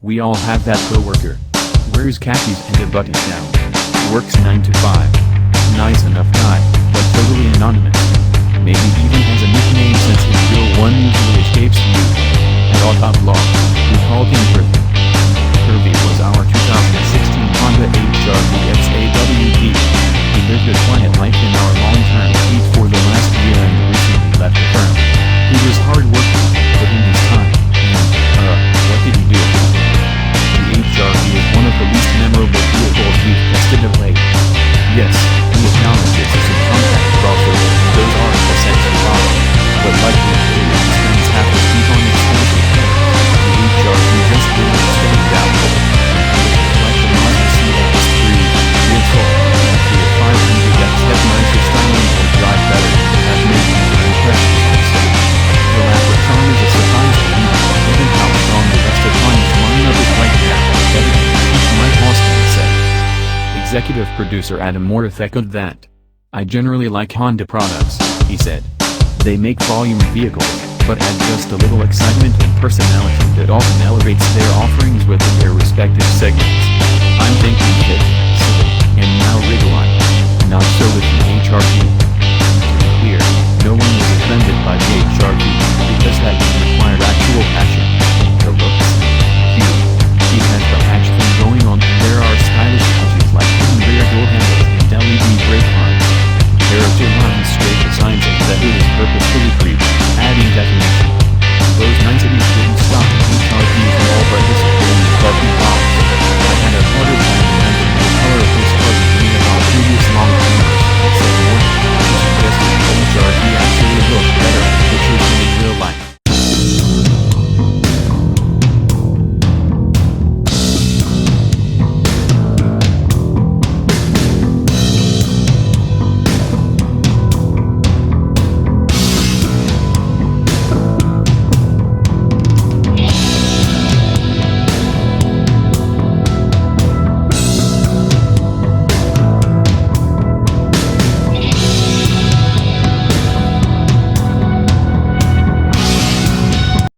We all have that coworker. Wears khakis and a button-down. Works 9 to 5. Nice enough guy, but totally anonymous. Maybe even has a nickname since his real one usually escapes you. At all top law, we called him Curvy. Curvy was our 2016 Honda HRV XAWD. He lived a quiet life in our long-term fleet for the last year and recently left the firm. He was hard-working, put in his time, and, what did he do? The HRV is one of the least memorable vehicles we've tested of late. Yes, we acknowledge it's a subcompact crossover, those are essentially wrong. But like the Interior spends half his week on expensive cars, the HRV just didn't stand out. Like the Mazda CX-3, real soul, the 500X have nicer styling or drive better, have made more impressions on set. The Leprechaun is a surprise to me, given how strong the rest of Honda's lineup is right now, better than Mike Austin said. Executive producer Adam Morth echoed that. I generally like Honda products, he said. They make volume vehicles, but add just a little excitement and personality that often elevates their offerings within their respective segments. I'm thinking Fit, Civic, and now Ridgeline. Not so with the HRV. To be clear, no one was offended by the HRV, because that would require